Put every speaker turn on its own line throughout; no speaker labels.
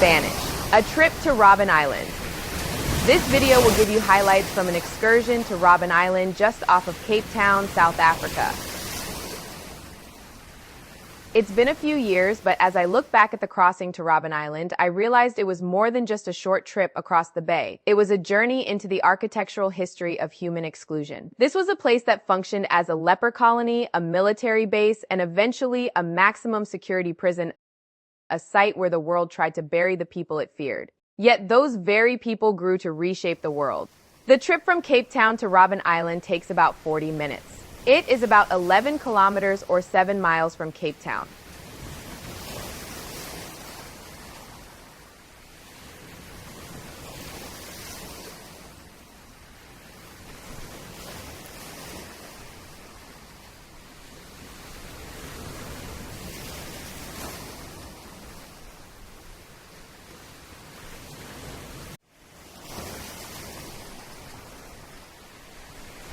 Banished, a trip to Robben Island. This video will give you highlights from an excursion to Robben Island just off of Cape Town, South Africa. It's been a few years, but as I look back at the crossing to Robben Island, I realized it was more than just a short trip across the bay. It was a journey into the architectural history of human exclusion. This was a place that functioned as a leper colony, a military base, and eventually a maximum security prison, a site where the world tried to bury the people it feared. Yet those very people grew to reshape the world. The trip from Cape Town to Robben Island takes about 40 minutes. It is about 11 kilometers or 7 miles from Cape Town.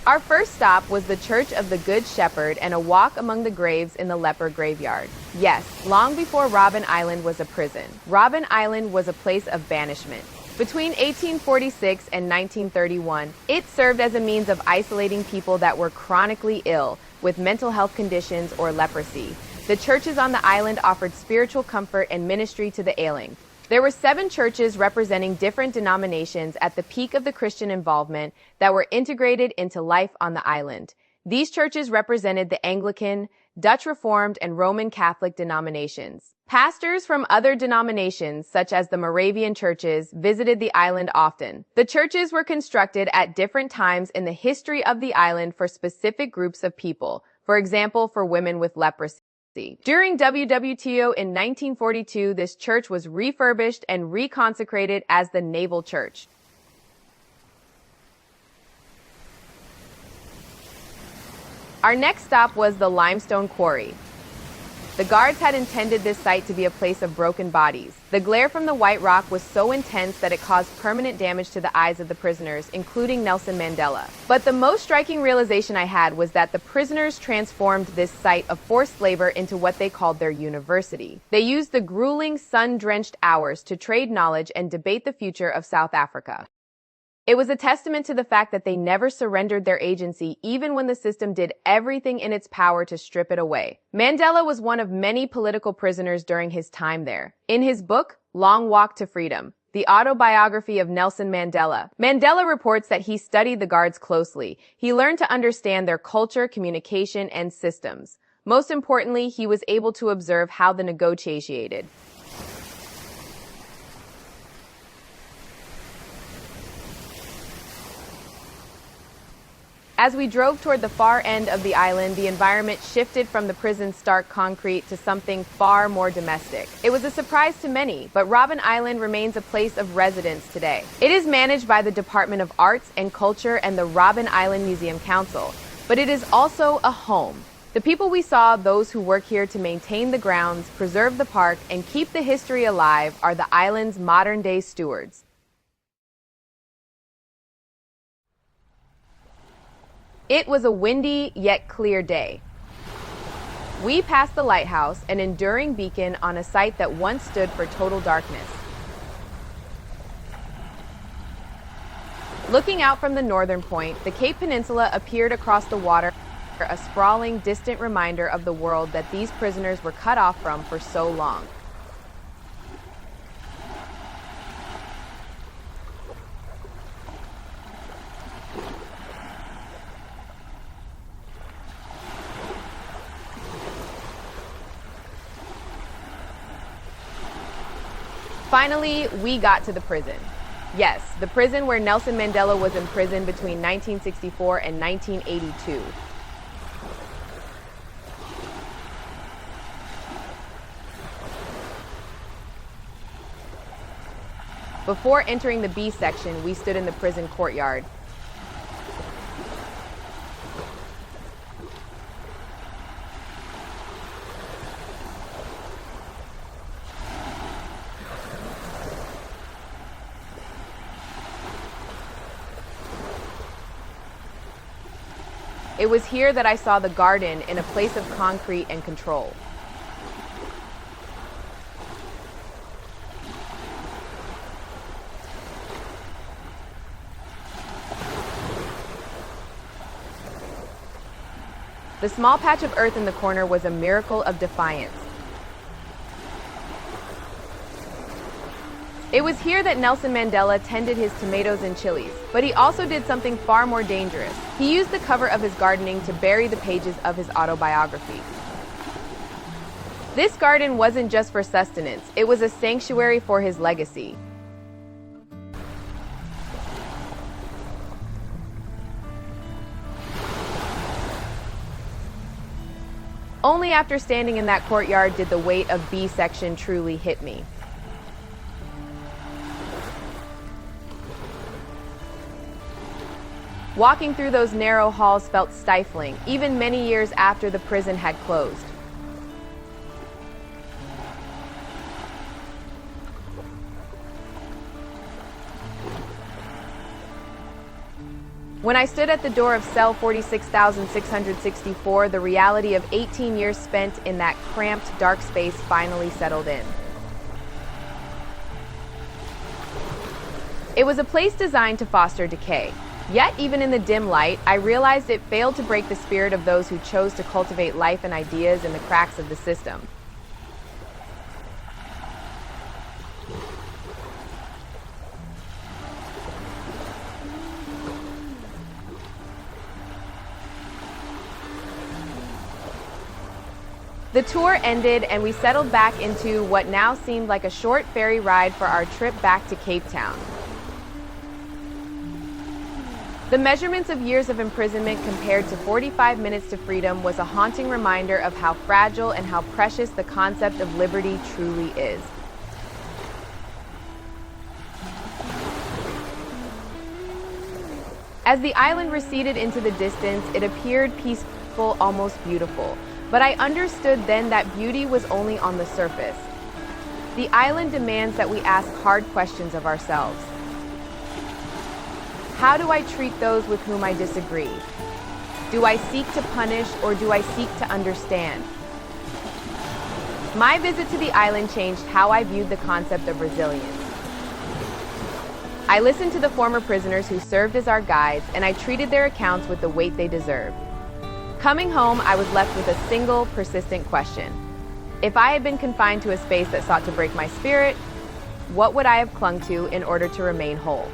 Our first stop was the Church of the Good Shepherd and a walk among the graves in the Leper Graveyard. Yes, long before Robben Island was a prison, Robben Island was a place of banishment. Between 1846 and 1931, it served as a means of isolating people that were chronically ill with mental health conditions or leprosy. The churches on the island offered spiritual comfort and ministry to the ailing. There were 7 churches representing different denominations at the peak of the Christian involvement that were integrated into life on the island. These churches represented the Anglican, Dutch Reformed, and Roman Catholic denominations. Pastors from other denominations, such as the Moravian churches, visited the island often. The churches were constructed at different times in the history of the island for specific groups of people, for example, for women with leprosy. During WWTO in 1942, this church was refurbished and reconsecrated as the Naval Church. Our next stop was the limestone quarry. The guards had intended this site to be a place of broken bodies. The glare from the white rock was so intense that it caused permanent damage to the eyes of the prisoners, including Nelson Mandela. But the most striking realization I had was that the prisoners transformed this site of forced labor into what they called their university. They used the grueling, sun-drenched hours to trade knowledge and debate the future of South Africa. It was a testament to the fact that they never surrendered their agency even when the system did everything in its power to strip it away. Mandela was one of many political prisoners during his time there. In his book, Long Walk to Freedom, the autobiography of Nelson Mandela, Mandela reports that he studied the guards closely. He learned to understand their culture, communication, and systems. Most importantly, he was able to observe how they negotiated. As we drove toward the far end of the island, the environment shifted from the prison's stark concrete to something far more domestic. It was a surprise to many, but Robben Island remains a place of residence today. It is managed by the Department of Arts and Culture and the Robben Island Museum Council, but it is also a home. The people we saw, those who work here to maintain the grounds, preserve the park, and keep the history alive, are the island's modern-day stewards. It was a windy yet clear day. We passed the lighthouse, an enduring beacon on a site that once stood for total darkness. Looking out from the northern point, the Cape Peninsula appeared across the water, a sprawling, distant reminder of the world that these prisoners were cut off from for so long. Finally, we got to the prison. Yes, the prison where Nelson Mandela was imprisoned between 1964 and 1982. Before entering the B section, we stood in the prison courtyard. It was here that I saw the garden in a place of concrete and control. The small patch of earth in the corner was a miracle of defiance. It was here that Nelson Mandela tended his tomatoes and chilies, but he also did something far more dangerous. He used the cover of his gardening to bury the pages of his autobiography. This garden wasn't just for sustenance, it was a sanctuary for his legacy. Only after standing in that courtyard did the weight of B section truly hit me. Walking through those narrow halls felt stifling, even many years after the prison had closed. When I stood at the door of cell 46,664, the reality of 18 years spent in that cramped, dark space finally settled in. It was a place designed to foster decay. Yet, even in the dim light, I realized it failed to break the spirit of those who chose to cultivate life and ideas in the cracks of the system. The tour ended and we settled back into what now seemed like a short ferry ride for our trip back to Cape Town. The measurements of years of imprisonment compared to 45 minutes to freedom was a haunting reminder of how fragile and how precious the concept of liberty truly is. As the island receded into the distance, it appeared peaceful, almost beautiful. But I understood then that beauty was only on the surface. The island demands that we ask hard questions of ourselves. How do I treat those with whom I disagree? Do I seek to punish or do I seek to understand? My visit to the island changed how I viewed the concept of resilience. I listened to the former prisoners who served as our guides, and I treated their accounts with the weight they deserved. Coming home, I was left with a single, persistent question. If I had been confined to a space that sought to break my spirit, what would I have clung to in order to remain whole?